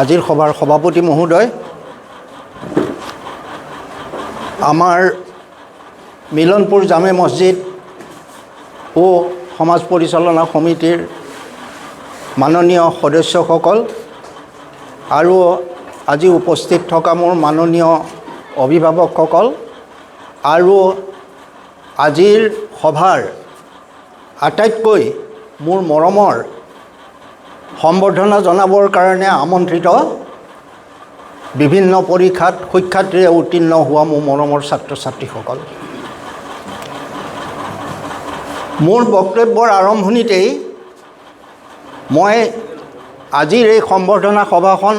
আজিৰ সভাৰ সভাপতি মহোদয়, আমাৰ মিলনপুৰ জামে মছজিদ ও সমাজ পৰিচালনা সমিতিৰ মাননীয় সদস্যসকল আৰু আজি উপস্থিত থকা মোৰ মাননীয় অভিভাৱকসকল আৰু আজিৰ সভাৰ আটাইতকৈ মোৰ মৰমৰ সম্বৰ্ধনা জনাবৰ কাৰণে আমন্ত্ৰিত বিভিন্ন পৰীক্ষাত সুখ্যাতিৰে উত্তীৰ্ণ হোৱা মোৰ মৰমৰ ছাত্ৰ ছাত্ৰীসকল, মোৰ বক্তব্যৰ আৰম্ভণিতেই মই আজিৰ এই সম্বৰ্ধনা সভাখন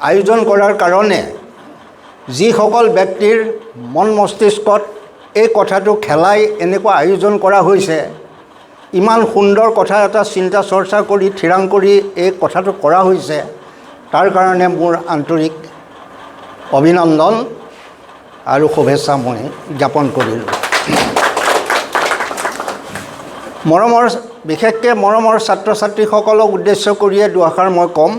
আয়োজন কৰাৰ কাৰণে যিসকল ব্যক্তিৰ মন মস্তিষ্কত এই কথাটো খেলাই এনেকুৱা আয়োজন কৰা হৈছে, ইমান সুন্দৰ কথা এটা চিন্তা চৰ্চা কৰি থিৰাং কৰি এই কথাটো কৰা হৈছে, তাৰ কাৰণে মোৰ আন্তৰিক অভিনন্দন আৰু শুভেচ্ছা মই জ্ঞাপন কৰিলোঁ। বিশেষকৈ মৰমৰ ছাত্ৰ ছাত্ৰীসকলক উদ্দেশ্য কৰিয়ে দুআষাৰ মই ক'ম।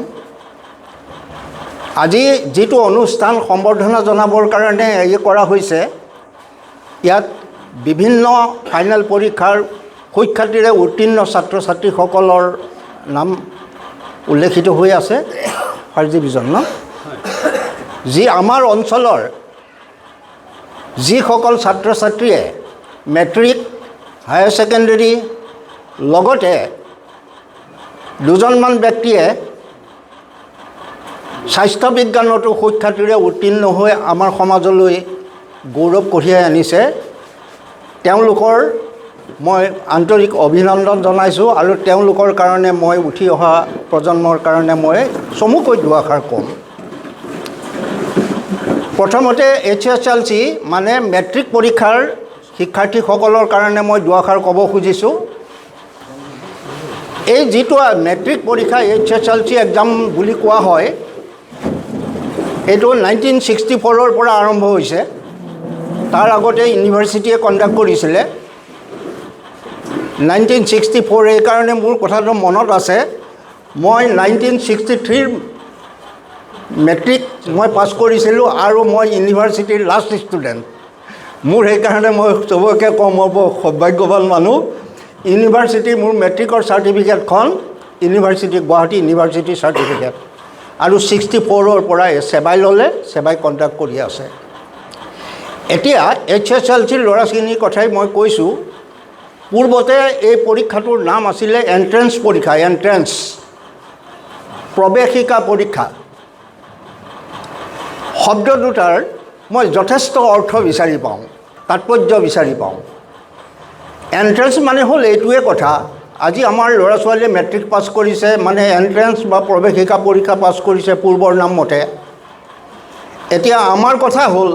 আজি যিটো অনুষ্ঠান সম্বৰ্ধনা জনাবৰ কাৰণে কৰা হৈছে, ইয়াত বিভিন্ন ফাইনেল পৰীক্ষাৰ সুখ্যাতিৰে উত্তীৰ্ণ ছাত্ৰ ছাত্ৰীসকলৰ নাম উল্লেখিত হৈ আছে। ফাৰ্ষ্ট ডিভিজন যি আমাৰ অঞ্চলৰ যিসকল ছাত্ৰ ছাত্ৰীয়ে মেট্ৰিক, হায়াৰ ছেকেণ্ডেৰী লগতে দুজনমান ব্যক্তিয়ে স্বাস্থ্য বিজ্ঞানতো সুখ্যাতিৰে উত্তীৰ্ণ হৈ আমাৰ সমাজলৈ গৌৰৱ কঢ়িয়াই আনিছে, তেওঁলোকৰ মই আন্তৰিক অভিনন্দন জনাইছোঁ আৰু তেওঁলোকৰ কাৰণে মই উঠি অহা প্ৰজন্মৰ কাৰণে মই চমুকৈ দুআষাৰ ক'ম। প্ৰথমতে HSLC মানে মেট্ৰিক পৰীক্ষাৰ শিক্ষাৰ্থীসকলৰ কাৰণে মই দুআষাৰ ক'ব খুজিছোঁ। এই যিটো মেট্ৰিক পৰীক্ষা HSLC এক্সাম বুলি কোৱা হয়, এইটো 1964ৰ পৰা আৰম্ভ হৈছে। তাৰ আগতে ইউনিভাৰ্চিটিয়ে কণ্ডাক্ট কৰিছিলে 1964। এইকাৰণে মোৰ কথাটো মনত আছে, মই 1963 মেট্ৰিক মই পাছ কৰিছিলোঁ আৰু মই ইউনিভাৰ্চিটিৰ লাষ্ট ষ্টুডেণ্ট। মোৰ সেইকাৰণে মই চবকে কম, মই বৰ সৌভাগ্যৱান মানুহ। ইউনিভাৰ্চিটি মোৰ মেট্ৰিকৰ চাৰ্টিফিকেটখন ইউনিভাৰ্চিটি, গুৱাহাটী ইউনিভাৰ্চিটি চাৰ্টিফিকেট, আৰু 64ৰ পৰা সেৱাই ল'লে, সেৱাই কণ্ডাক্ট কৰি আছে। এতিয়া HSLCৰ ল'ৰা ছোৱালীৰ কথাই মই কৈছোঁ। পূৰ্বতে এই পৰীক্ষাটোৰ নাম আছিলে এণ্ট্ৰেন্স পৰীক্ষা, এণ্ট্ৰেন্স প্ৰৱেশিকা পৰীক্ষা। শব্দ দুটাৰ মই যথেষ্ট অৰ্থ বিচাৰি পাওঁ, তাৎপৰ্য বিচাৰি পাওঁ। এণ্ট্ৰেন্স মানে হ'ল এইটোৱে কথা, আজি আমাৰ ল'ৰা ছোৱালীয়ে মেট্ৰিক পাছ কৰিছে মানে এণ্ট্ৰেন্স বা প্ৰৱেশিকা পৰীক্ষা পাছ কৰিছে পূৰ্বৰ নাম মতে। এতিয়া আমাৰ কথা হ'ল,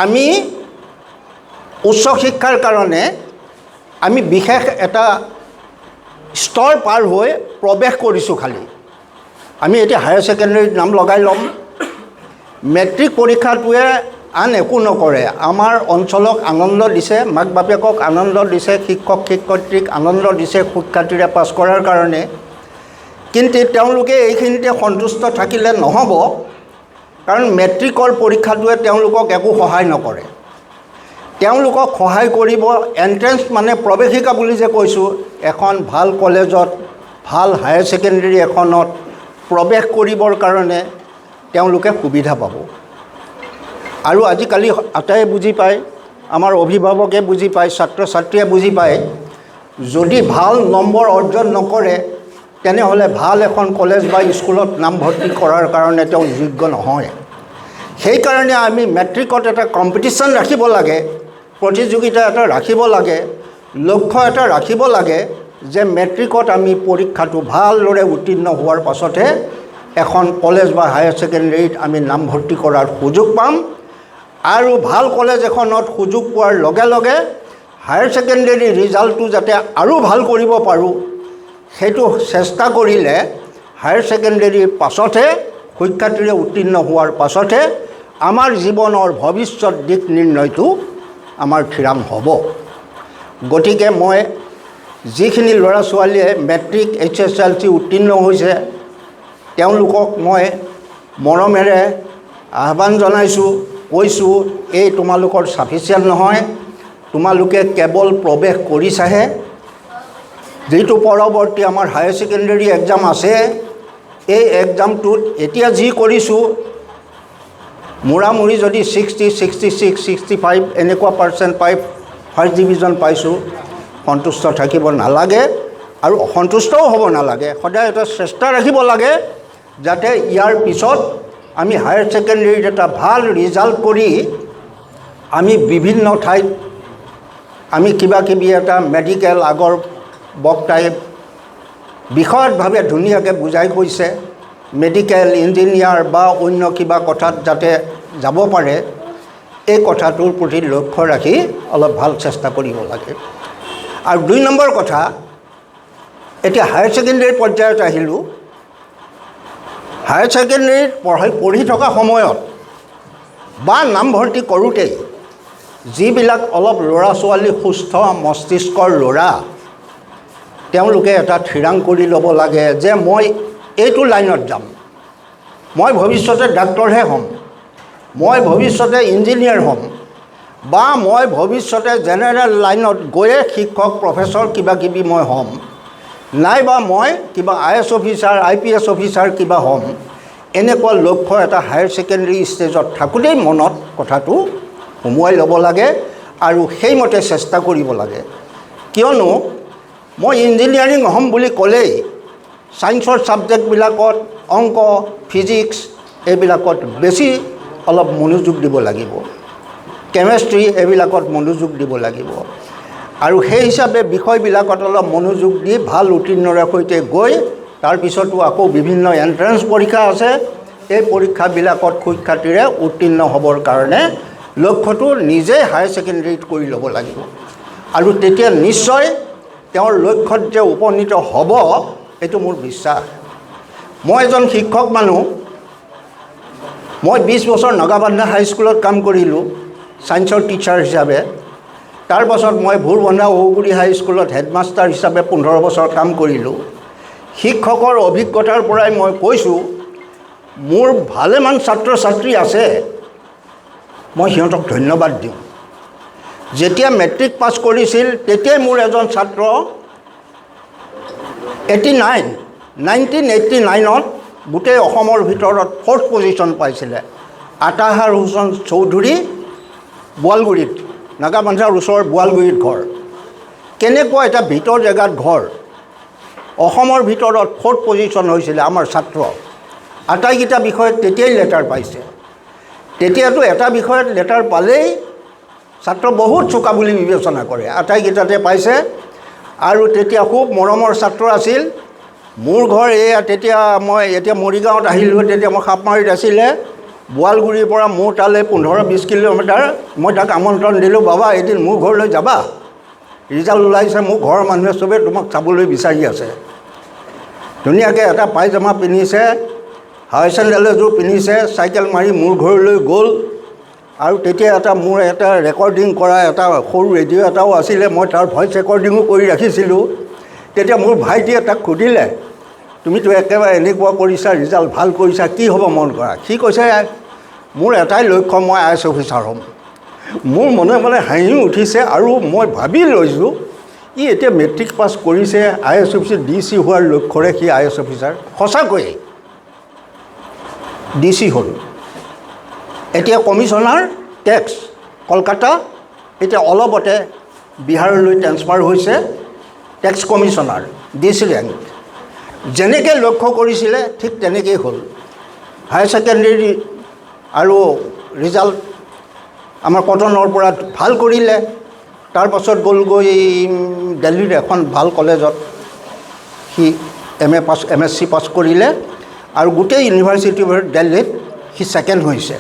আমি উচ্চ শিক্ষাৰ কাৰণে আমি বিশেষ এটা স্তৰ পাৰ হৈ প্ৰৱেশ কৰিছোঁ খালি। আমি এতিয়া হায়াৰ ছেকেণ্ডেৰীত নাম লগাই ল'ম। মেট্ৰিক পৰীক্ষাটোৱে আন একো নকৰে, আমাৰ অঞ্চলক আনন্দ দিছে, মাক বাপেকক আনন্দ দিছে, শিক্ষক শিক্ষয়িত্ৰীক আনন্দ দিছে সুখ্যাতিৰে পাছ কৰাৰ কাৰণে। কিন্তু তেওঁলোকে এইখিনিতে সন্তুষ্ট থাকিলে নহ'ব, কাৰণ মেট্ৰিকৰ পৰীক্ষাটোৱে তেওঁলোকক একো সহায় নকৰে। তেওঁলোকক সহায় কৰিব এণ্ট্ৰেন্স মানে প্ৰৱেশিকা বুলি যে কৈছোঁ, এখন ভাল কলেজত, ভাল হায়াৰ ছেকেণ্ডেৰী এখনত প্ৰৱেশ কৰিবৰ কাৰণে তেওঁলোকে সুবিধা পাব। আৰু আজিকালি আটাইয়ে বুজি পায়, আমাৰ অভিভাৱকে বুজি পায়, ছাত্ৰ ছাত্ৰীয়ে বুজি পায়, যদি ভাল নম্বৰ অৰ্জন নকৰে তেনেহ'লে ভাল এখন কলেজ বা স্কুলত নামভৰ্তি কৰাৰ কাৰণে তেওঁ যোগ্য নহয়। সেইকাৰণে আমি মেট্ৰিকত এটা কম্পিটিশ্যন ৰাখিব লাগে, প্ৰতিযোগিতা এটা ৰাখিব লাগে, লক্ষ্য এটা ৰাখিব লাগে যে মেট্ৰিকত আমি পৰীক্ষাটো ভালদৰে উত্তীৰ্ণ হোৱাৰ পাছতহে এখন কলেজ বা হায়াৰ ছেকেণ্ডেৰীত আমি নামভৰ্তি কৰাৰ সুযোগ পাম। আৰু ভাল কলেজ এখনত সুযোগ পোৱাৰ লগে লগে হায়াৰ ছেকেণ্ডেৰী ৰিজাল্টটো যাতে আৰু ভাল কৰিব পাৰোঁ, সেইটো চেষ্টা কৰিলে হায়াৰ ছেকেণ্ডেৰীৰ পাছতহে, সুখ্যাতিৰে উত্তীৰ্ণ হোৱাৰ পাছতহে আমাৰ জীৱনৰ ভৱিষ্যত দিশ নিৰ্ণয়টো আমাৰ থিৰাং হ'ব। গতিকে মই যিখিনি ল'ৰা ছোৱালীয়ে মেট্ৰিক HSLC উত্তীৰ্ণ হৈছে তেওঁলোকক মই মৰমেৰে আহ্বান জনাইছোঁ, কৈছোঁ এই তোমালোকৰ ছাফিচিয়েণ্ট নহয়, তোমালোকে কেৱল প্ৰৱেশ কৰিছাহে। যিটো পৰৱৰ্তী আমাৰ হায়াৰ ছেকেণ্ডেৰী এক্সাম আছে, এই এক্সামটোত এতিয়া যি কৰিছোঁ মূৰামূৰি যদি 60, 66, 65 এনেকুৱা পাৰ্চেণ্ট পাই ফাৰ্ষ্ট ডিভিজন পাইছোঁ, সন্তুষ্ট থাকিব নালাগে আৰু অসন্তুষ্টও হ'ব নালাগে। সদায় এটা চেষ্টা ৰাখিব লাগে যাতে ইয়াৰ পিছত আমি হায়াৰ ছেকেণ্ডেৰীত এটা ভাল ৰিজাল্ট কৰি আমি বিভিন্ন ঠাইত আমি কিবাকিবি এটা মেডিকেল আগৰ বক্তাই বিষয়তভাৱে ধুনীয়াকৈ বুজাই কৈছে, মেডিকেল ইঞ্জিনিয়াৰ বা অন্য কিবা কথাত যাতে যাব পাৰে, এই কথাটোৰ প্ৰতি লক্ষ্য ৰাখি অলপ ভাল চেষ্টা কৰিব লাগে। আৰু 2 নম্বৰ কথা, এতিয়া হায়াৰ ছেকেণ্ডেৰী পৰ্যায়ত আহিলোঁ। হায়াৰ ছেকেণ্ডেৰীত পঢ়ি থকা সময়ত বা নামভৰ্তি কৰোঁতেই যিবিলাক অলপ ল'ৰা ছোৱালী সুস্থ মস্তিষ্কৰ ল'ৰা, তেওঁলোকে এটা থিৰাং কৰি ল'ব লাগে যে মই এইটো লাইনত যাম, মই ভৱিষ্যতে ডাক্তৰহে হ'ম, মই ভৱিষ্যতে ইঞ্জিনিয়াৰ হ'ম, বা মই ভৱিষ্যতে জেনেৰেল লাইনত গৈয়ে শিক্ষক প্ৰফেচৰ কিবাকিবি মই হ'ম, নাইবা মই কিবা IAS অফিচাৰ IPS অফিচাৰ কিবা হ'ম। এনেকুৱা লক্ষ্য এটা হায়াৰ ছেকেণ্ডেৰী ষ্টেজত থাকোঁতেই মনত কথাটো সোমোৱাই ল'ব লাগে আৰু সেইমতে চেষ্টা কৰিব লাগে। কিয়নো মই ইঞ্জিনিয়াৰিং হ'ম বুলি ক'লেই ছায়েন্সৰ ছাবজেক্টবিলাকত অংক, ফিজিক্স এইবিলাকত বেছি অলপ মনোযোগ দিব লাগিব, কেমেষ্ট্ৰি এইবিলাকত মনোযোগ দিব লাগিব আৰু সেই হিচাপে বিষয়বিলাকত অলপ মনোযোগ দি ভাল উত্তীৰ্ণৰে সৈতে গৈ তাৰপিছতো আকৌ বিভিন্ন এণ্ট্ৰেঞ্চ পৰীক্ষা আছে, এই পৰীক্ষাবিলাকত সুখ্যাতিৰে উত্তীৰ্ণ হ'বৰ কাৰণে লক্ষ্যটো নিজে হায়াৰ ছেকেণ্ডেৰীত কৰি ল'ব লাগিব আৰু তেতিয়া নিশ্চয় তেওঁৰ লক্ষ্যত যে উপনীত হ'ব, এইটো মোৰ বিশ্বাস। মই এজন শিক্ষক মানুহ, মই 20 বছৰ নগাবান্ধা হাইস্কুলত কাম কৰিলোঁ ছায়েন্সৰ টিচাৰ হিচাপে। তাৰ পাছত মই ভোৰবন্ধা ঔগুৰি হাইস্কুলত হেডমাষ্টাৰ হিচাপে 15 বছৰ কাম কৰিলোঁ। শিক্ষকৰ অভিজ্ঞতাৰ পৰাই মই কৈছোঁ, মোৰ ভালেমান ছাত্ৰ ছাত্ৰী আছে, মই সিহঁতক ধন্যবাদ দিওঁ। যেতিয়া মেট্ৰিক পাছ কৰিছিল তেতিয়াই মোৰ এজন ছাত্ৰ 1989ত গোটেই অসমৰ ভিতৰত 4th পজিশ্যন পাইছিলে। আতাহাৰ হুছেইন চৌধুৰী, বোৱালগুৰিত, নাগাবান্ধাৰ ওচৰৰ বোৱালগুৰিত ঘৰ। কেনেকুৱা এটা ভিতৰ জেগাত ঘৰ, অসমৰ ভিতৰত 4th পজিশ্যন হৈছিলে আমাৰ ছাত্ৰ। আটাইকেইটা বিষয়ত তেতিয়াই লেটাৰ পাইছে। তেতিয়াতো এটা বিষয়ত লেটাৰ পালেই ছাত্ৰ বহুত চোকা বুলি বিবেচনা কৰে, আটাইকেইটাতে পাইছে আৰু তেতিয়া খুব মৰমৰ ছাত্ৰ আছিল। মোৰ ঘৰ এয়া, তেতিয়া মই এতিয়া মৰিগাঁৱত আহিলোঁ, তেতিয়া মই সাপমাৰীত আছিলে। বোৱালগুৰিৰ পৰা মোৰ তালৈ 15-20 কিলোমিটাৰ। মই তাক আমন্ত্ৰণ দিলোঁ, বাবা এদিন মোৰ ঘৰলৈ যাবা, ৰিজাল্ট ওলাইছে, মোৰ ঘৰৰ মানুহে চবেই তোমাক চাবলৈ বিচাৰি আছে। ধুনীয়াকৈ এটা পায়জামা পিন্ধিছে, হাৱাই চেণ্ডেল এযোৰ পিন্ধিছে, চাইকেল মাৰি মোৰ ঘৰলৈ গ'ল আৰু তেতিয়া মোৰ এটা ৰেকৰ্ডিং কৰা এটা সৰু ৰেডিঅ' এটাও আছিলে, মই তাৰ ভইচ ৰেকৰ্ডিঙো কৰি ৰাখিছিলোঁ। তেতিয়া মোৰ ভাইটিয়ে তাক সুধিলে, তুমিতো একেবাৰে এনেকুৱা কৰিছা, ৰিজাল্ট ভাল কৰিছা, কি হ'ব মন কৰা? সি কৈছে, মোৰ এটাই লক্ষ্য, মই IAS অফিচাৰ হ'ম। মোৰ মনে মনে হাঁহি উঠিছে আৰু মই ভাবি লৈছোঁ, ই এতিয়া মেট্ৰিক পাছ কৰিছে, IAS অফিচাৰ DC হোৱাৰ লক্ষ্যৰে সি IAS অফিচাৰ। সঁচাকৈয়ে DC হ'ল। এতিয়া কমিশ্যনাৰ টেক্স কলকাতা, এতিয়া অলপতে বিহাৰলৈ ট্ৰেন্সফাৰ হৈছে, টেক্স কমিশ্যনাৰ DC ৰেংক। যেনেকৈ লক্ষ্য কৰিছিলে ঠিক তেনেকেই হ'ল। হায়াৰ ছেকেণ্ডেৰী আৰু ৰিজাল্ট আমাৰ কটনৰ পৰা ভাল কৰিলে। তাৰপাছত গ'লগৈ দিল্লীৰ এখন ভাল কলেজত, সি MSc পাছ কৰিলে আৰু গোটেই ইউনিভাৰ্চিটিৰ দিল্লীত সি 2nd হৈছে।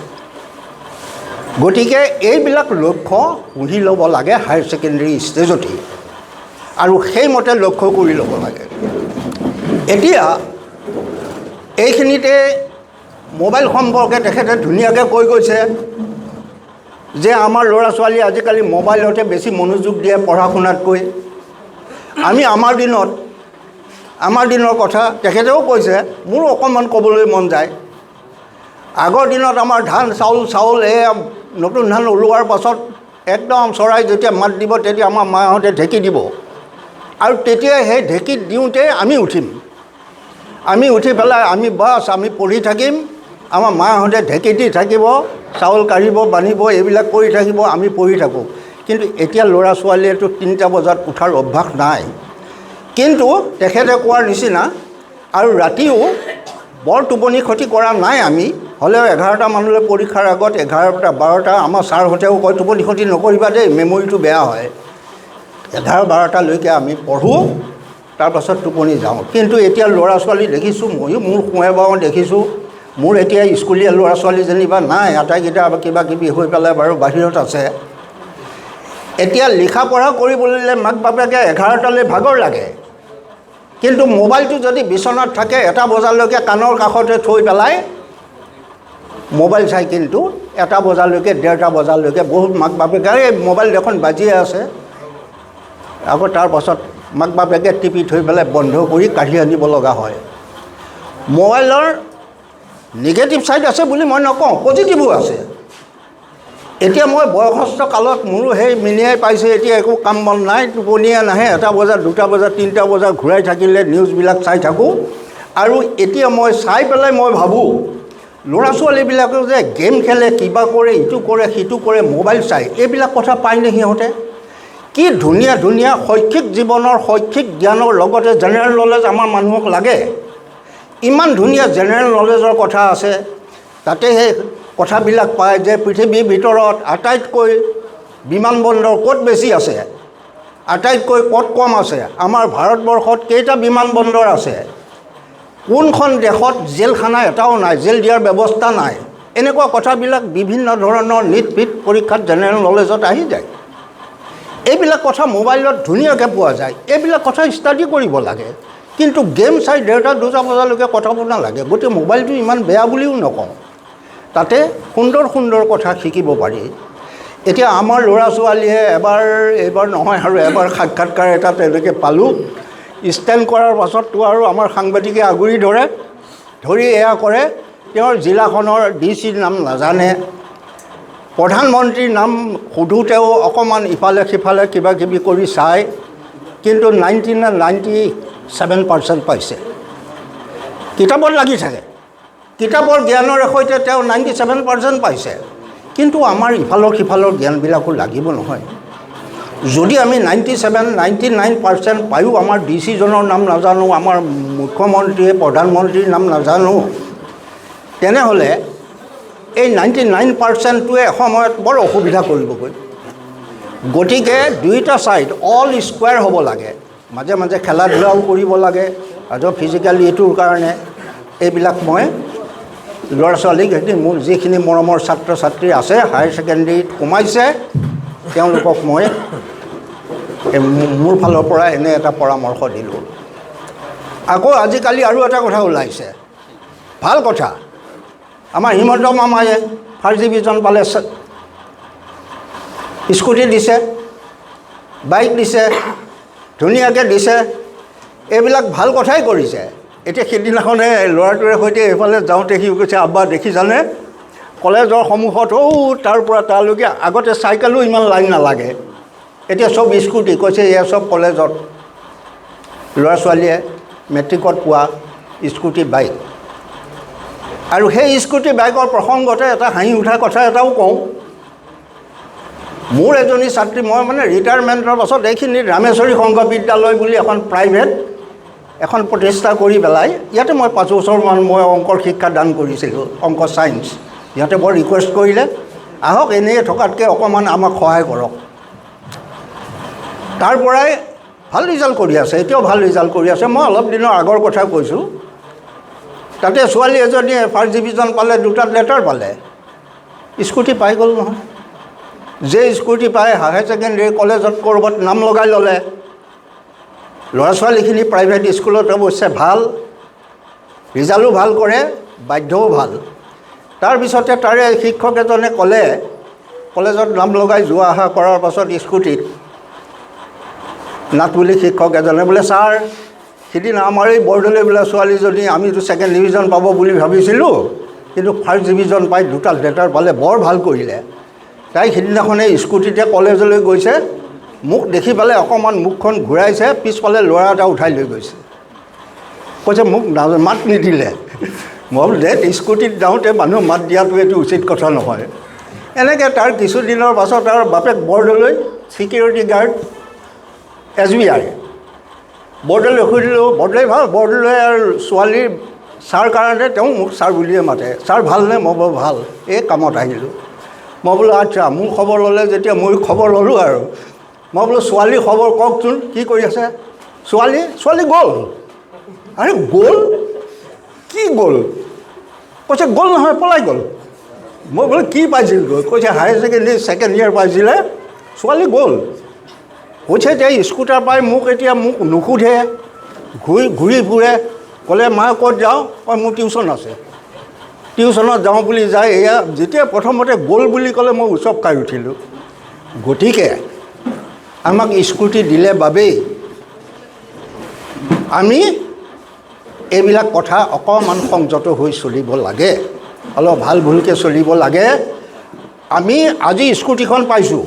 গতিকে এইবিলাক লক্ষ্য পুহি ল'ব লাগে হায়াৰ ছেকেণ্ডেৰী ষ্টেজতেই আৰু সেইমতে লক্ষ্য কৰি ল'ব লাগে। এতিয়া এইখিনিতে মোবাইল সম্পৰ্কে তেখেতে ধুনীয়াকৈ কৈ গৈছে যে আমাৰ ল'ৰা ছোৱালী আজিকালি মোবাইলতে বেছি মনোযোগ দিয়ে পঢ়া শুনাতকৈ। আমাৰ দিনৰ কথা তেখেতেও কৈছে, মোৰো অকণমান ক'বলৈ মন যায়। আগৰ দিনত আমাৰ ধান চাউল এই নতুন ধান ওলোৱাৰ পাছত একদম চৰাই যেতিয়া মাত দিব তেতিয়া আমাৰ মাহঁতে ঢেঁকী দিব আৰু তেতিয়া সেই ঢেঁকীত দিওঁতে আমি উঠিম আমি উঠি পেলাই আমি পঢ়ি থাকিম আমাৰ মাহঁতে ঢেঁকী দি থাকিব চাউল কাঢ়িব বান্ধিব এইবিলাক কৰি থাকিব আমি পঢ়ি থাকোঁ কিন্তু এতিয়া ল'ৰা ছোৱালীয়েতো 3টা বজাত উঠাৰ অভ্যাস নাই কিন্তু তেখেতে কোৱাৰ নিচিনা আৰু ৰাতিও বৰ টোপনি ক্ষতি কৰা নাই আমি হ'লেও 11টা মানলৈ পৰীক্ষাৰ আগত 11টা 12টা আমাৰ ছাৰহঁতেও কয় টোপনি ক্ষতি নকৰিবা দেই মেমৰিটো বেয়া হয় 11-12টালৈকে আমি পঢ়োঁ তাৰপাছত টোপনি যাওঁ কিন্তু এতিয়া ল'ৰা ছোৱালী দেখিছোঁ ময়ো মোৰ সোঁৱাই দেখিছোঁ মোৰ এতিয়া স্কুলীয়া ল'ৰা ছোৱালী যেনিবা নাই আটাইকেইটা কিবা কিবি হৈ পেলাই বাৰু বাহিৰত আছে এতিয়া লিখা পঢ়া কৰিবলৈ মাক বাপেকে 11টালৈ ভাগৰ লাগে কিন্তু মোবাইলটো যদি বিচনাত থাকে 1টা বজালৈকে কাণৰ কাষতে থৈ পেলাই মোবাইল চাই কিন্তু 1টা বজালৈকে 1:30টা বজালৈকে বহুত মাক বাপেকে এই মোবাইল দেখোন বাজিয়ে আছে আকৌ তাৰ পাছত মাক বাপেকে টিপি থৈ পেলাই বন্ধ কৰি কাঢ়ি আনিব লগা হয় মোবাইলৰ নিগেটিভ ছাইড আছে বুলি মই নকওঁ পজিটিভো আছে এতিয়া মই বয়সস্থ কালত মোৰো সেই মিনিয়াই পাইছে এতিয়া একো কাম বন নাই টোপনিয়ে নাহে 1টা বজাত 2টা বজাত 3টা বজাত ঘূৰাই থাকিলে নিউজবিলাক চাই থাকোঁ আৰু এতিয়া মই চাই পেলাই মই ভাবোঁ ল'ৰা ছোৱালীবিলাকে যে গেম খেলে কিবা কৰে ইটো কৰে সিটো কৰে মোবাইল চাই এইবিলাক কথা পায়নে সিহঁতে কি ধুনীয়া ধুনীয়া শৈক্ষিক জীৱনৰ শৈক্ষিক জ্ঞানৰ লগতে জেনেৰেল নলেজ আমাৰ মানুহক লাগে ইমান ধুনীয়া জেনেৰেল নলেজৰ কথা আছে তাতে সেই কথাবিলাক পায় যে পৃথিৱীৰ ভিতৰত আটাইতকৈ বিমানবন্দৰ ক'ত বেছি আছে আটাইতকৈ ক'ত কম আছে আমাৰ ভাৰতবৰ্ষত কেইটা বিমানবন্দৰ আছে কোনখন দেশত জেলখানা এটাও নাই জেল দিয়াৰ ব্যৱস্থা নাই এনেকুৱা কথাবিলাক বিভিন্ন ধৰণৰ নিট পিট পৰীক্ষাত জেনেৰেল নলেজত আহি যায় এইবিলাক কথা মোবাইলত ধুনীয়াকৈ পোৱা যায় এইবিলাক কথা ষ্টাডি কৰিব লাগে কিন্তু গেম চাই 1:30-2টা বজালৈকে কটাব নালাগে গতিকে মোবাইলটো ইমান বেয়া বুলিও নকওঁ তাতে সুন্দৰ সুন্দৰ কথা শিকিব পাৰি এতিয়া আমাৰ ল'ৰা ছোৱালীয়ে এইবাৰ নহয় আৰু এবাৰ সাক্ষাৎকাৰ এটা তেনেকৈ পালোঁ ষ্টেণ্ড কৰাৰ পাছততো আৰু আমাৰ সাংবাদিকে আগুৰি ধৰি এয়া কৰে তেওঁৰ জিলাখনৰ ডিচিৰ নাম নাজানে প্ৰধানমন্ত্ৰীৰ নাম সোধোতেও অকণমান ইফালে সিফালে কিবা কিবি কৰি চায় কিন্তু 97% পাইছে কিতাপত লাগি থাকে কিতাপৰ জ্ঞানৰ সৈতে তেওঁ 97% পাইছে কিন্তু আমাৰ ইফালৰ সিফালৰ জ্ঞানবিলাকো লাগিব নহয় যদি আমি 97-99% পায়ো আমাৰ ডিচিজনৰ নাম নাজানো আমাৰ মুখ্যমন্ত্ৰীয়ে প্ৰধানমন্ত্ৰীৰ নাম নাজানো তেনেহ'লে এই 99%টোৱে এসময়ত বৰ অসুবিধা কৰিবগৈ গতিকে দুইটা ছাইড অল স্কুৱাৰ হ'ব লাগে মাজে মাজে খেলা ধূলাও কৰিব লাগে আৰু ফিজিকেলি এইটোৰ কাৰণে এইবিলাক মই ল'ৰা ছোৱালীক মোৰ যিখিনি মৰমৰ ছাত্ৰ ছাত্ৰী আছে হায়াৰ ছেকেণ্ডেৰীত সোমাইছে তেওঁলোকক মই মোৰ ফালৰ পৰা এনে এটা পৰামৰ্শ দিলোঁ আকৌ আজিকালি আৰু এটা কথা ওলাইছে ভাল কথা আমাৰ হিমন্ত মামায়ে ফাৰ্ষ্ট ডিভিজন পালে স্কুটি দিছে বাইক দিছে ধুনীয়াকৈ দিছে এইবিলাক ভাল কথাই কৰিছে এতিয়া সেইদিনাখনে ল'ৰাটোৰে সৈতে এইফালে যাওঁতে সি কৈছে আব্বা দেখিছানে কলেজৰ সন্মুখত তাৰ পৰা তালৈকে আগতে চাইকেলো ইমান লাইন নালাগে এতিয়া চব স্কুটি কৈছে এয়া চব কলেজত ল'ৰা ছোৱালীয়ে মেট্ৰিকত পোৱা স্কুটি বাইক আৰু সেই স্কুটি বাইকৰ প্ৰসংগতে এটা হাঁহি উঠা কথা এটাও কওঁ মোৰ এজনী ছাত্ৰী মই মানে ৰিটায়াৰমেণ্টৰ পাছত এইখিনি ৰামেশ্বৰী সংঘ বিদ্যালয় বুলি এখন প্ৰাইভেট এখন প্ৰতিষ্ঠা কৰি পেলাই ইয়াতে মই 5 বছৰমান মই অংকৰ শিক্ষা দান কৰিছিলোঁ অংক ছায়েন্স সিহঁতে বৰ ৰিকুৱেষ্ট কৰিলে আহক এনেই থকাতকৈ অকণমান আমাক সহায় কৰক তাৰ পৰাই ভাল ৰিজাল্ট কৰি আছে এতিয়াও ভাল ৰিজাল্ট কৰি আছে মই অলপ দিনৰ আগৰ কথা কৈছোঁ তাতে ছোৱালী এজনীয়ে ফাৰ্ষ্ট ডিভিজন পালে 2টা লেটাৰ পালে স্কুটি পাই গ'ল নহয় যে স্কুটি পাই হায়াৰ ছেকেণ্ডেৰী কলেজত ক'ৰবাত নাম লগাই ল'লে ল'ৰা ছোৱালীখিনি প্ৰাইভেট স্কুলত অৱশ্যে ভাল ৰিজাল্টো ভাল কৰে বাধ্যও ভাল তাৰপিছতে তাৰে শিক্ষক এজনে ক'লে কলেজত নাম লগাই যোৱা অহা কৰাৰ পাছত স্কুটিত নাট বুলি শিক্ষক এজনে বোলে ছাৰ সিদিনা আমাৰ এই বৰদলৈ বোলে ছোৱালীজনী আমিতো 2nd ডিভিজন পাব বুলি ভাবিছিলোঁ কিন্তু ফাৰ্ষ্ট ডিভিজন পাই 2টা লেটাৰ পালে বৰ ভাল কৰিলে তাই সিদিনাখনে স্কুটিতে কলেজলৈ গৈছে মোক দেখি পালে অকণমান মুখখন ঘূৰাইছে পিছফালে ল'ৰা এটা উঠাই লৈ গৈছে কৈছে মোক মাত নিদিলে মই বোলো দে স্কুটিত যাওঁতে মানুহ মাত দিয়াটো এইটো উচিত কথা নহয় এনেকৈ তাৰ কিছুদিনৰ পাছত তাৰ বাপেক বৰ্ডলৈ ছিকিউৰিটি গাৰ্ড SBI বৰ্ডলৈ সুধিলোঁ বৰ্ডলৈ ভাল বৰ্ডলৈ আৰু ছোৱালীৰ ছাৰ কাৰণে তেওঁ মোক ছাৰ বুলিয়ে মাতে ছাৰ ভালনে মই বৰ ভাল এই কামত আহিলোঁ মই বোলো আচ্ছা মোৰ খবৰ ল'লে যেতিয়া মই খবৰ ল'লোঁ আৰু মই বোলো ছোৱালীৰ খবৰ কওকচোন কি কৰি আছে ছোৱালী গ'ল আৰে গ'ল কি গ'ল কৈছে গ'ল নহয় পলাই গ'ল মই বোলো কি পাইছিল গৈ কৈছে হায়াৰ ছেকেণ্ডেৰী ছেকেণ্ড ইয়েৰ পাইছিলে ছোৱালী গ'ল কৈছে এতিয়া স্কুটাৰ পাই মোক নুসুধে ঘূৰি ফুৰে ক'লে মা ক'ত যাওঁ কয় মোৰ টিউশ্যন আছে টিউশ্যনত যাওঁ বুলি যায় এয়া যেতিয়া প্ৰথমতে গ'ল বুলি ক'লে মই উচপ খাই উঠিলোঁ গতিকে আমাক স্কুটি দিলে বাবেই আমি এইবিলাক কথা অকণমান সংযত হৈ চলিব লাগে অলপ ভাল ভুলকৈ চলিব লাগে আমি আজি স্কুটিখন পাইছোঁ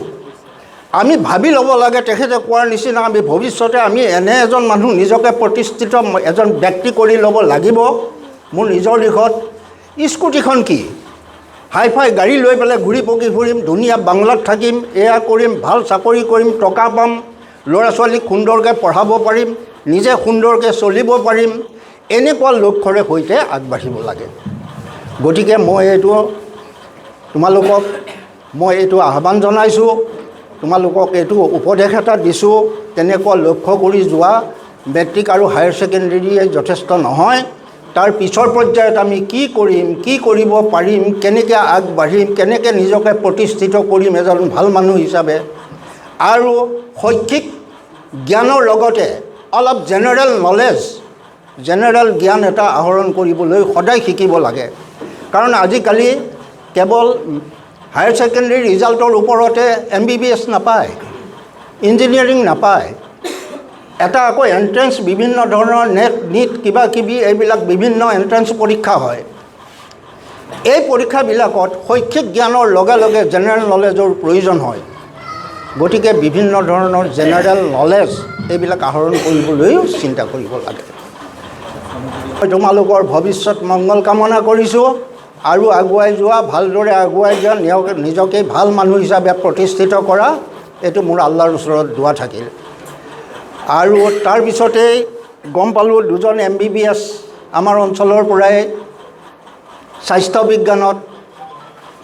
আমি ভাবি ল'ব লাগে তেখেতে কোৱাৰ নিচিনা আমি ভৱিষ্যতে আমি এনে এজন মানুহ নিজকে প্ৰতিষ্ঠিত এজন ব্যক্তি কৰি ল'ব লাগিব মোৰ নিজৰ দিশত স্কুটিখন কি হাই ফাই গাড়ী লৈ পেলাই ঘূৰি পকি ফুৰিম ধুনীয়া বাংলাত থাকিম এয়া কৰিম ভাল চাকৰি কৰিম টকা পাম ল'ৰা ছোৱালীক সুন্দৰকৈ পঢ়াব পাৰিম নিজে সুন্দৰকৈ চলিব পাৰিম এনেকুৱা লক্ষ্যৰে সৈতে আগবাঢ়িব লাগে গতিকে মই এইটো আহ্বান জনাইছোঁ তোমালোকক এইটো উপদেশ এটা দিছোঁ তেনেকুৱা লক্ষ্য কৰি যোৱা মেট্ৰিক আৰু হায়াৰ ছেকেণ্ডেৰীয়ে যথেষ্ট নহয় তাৰ পিছৰ পৰ্যায়ত আমি কি কৰিম কি কৰিব পাৰিম কেনেকৈ আগবাঢ়িম কেনেকৈ নিজকে প্ৰতিষ্ঠিত কৰিম এজন ভাল মানুহ হিচাপে আৰু শৈক্ষিক জ্ঞানৰ লগতে অলপ জেনেৰেল জ্ঞান এটা আহৰণ কৰিবলৈ সদায় শিকিব লাগে কাৰণ আজিকালি কেৱল হায়াৰ ছেকেণ্ডেৰী ৰিজাল্টৰ ওপৰতে MBBS নাপায় ইঞ্জিনিয়াৰিং নাপায় এটা আকৌ এণ্ট্ৰেঞ্চ বিভিন্ন ধৰণৰ নিট কিবা কিবি এইবিলাক বিভিন্ন এণ্ট্ৰেঞ্চ পৰীক্ষা হয় এই পৰীক্ষাবিলাকত শৈক্ষিক জ্ঞানৰ লগে লগে জেনেৰেল নলেজৰ প্ৰয়োজন হয় গতিকে বিভিন্ন ধৰণৰ জেনেৰেল নলেজ এইবিলাক আহৰণ কৰিবলৈও চিন্তা কৰিব লাগে তোমালোকৰ ভৱিষ্যত মংগল কামনা কৰিছোঁ আৰু আগুৱাই যোৱা ভালদৰে আগুৱাই যোৱা নিজকে ভাল মানুহ হিচাপে প্ৰতিষ্ঠিত কৰা এইটো মোৰ আল্লাহৰ ওচৰত দোৱা থাকিল আৰু তাৰপিছতেই গম পালোঁ দুজন MBBS আমাৰ অঞ্চলৰ পৰাই স্বাস্থ্য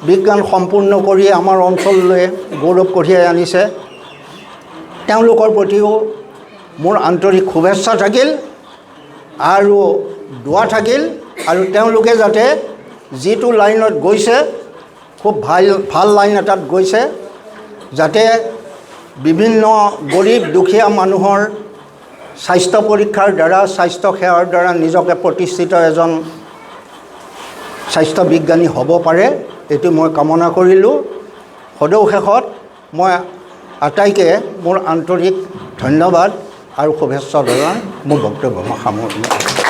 বিজ্ঞান সম্পূৰ্ণ কৰি আমাৰ অঞ্চললৈ গৌৰৱ কঢ়িয়াই আনিছে তেওঁলোকৰ প্ৰতিও মোৰ আন্তৰিক শুভেচ্ছা থাকিল আৰু দোৱা থাকিল আৰু তেওঁলোকে যাতে যিটো লাইনত গৈছে খুব ভাল লাইন এটাত গৈছে যাতে বিভিন্ন গৰীব দুখীয়া মানুহৰ স্বাস্থ্য পৰীক্ষাৰ দ্বাৰা স্বাস্থ্য সেৱাৰ দ্বাৰা নিজকে প্ৰতিষ্ঠিত এজন স্বাস্থ্য বিজ্ঞানী হ'ব পাৰে এইটো মই কামনা কৰিলোঁ সদৌ শেষত মই আটাইকে মোৰ আন্তৰিক ধন্যবাদ আৰু শুভেচ্ছা জনাই মোৰ বক্তব্য সামৰণি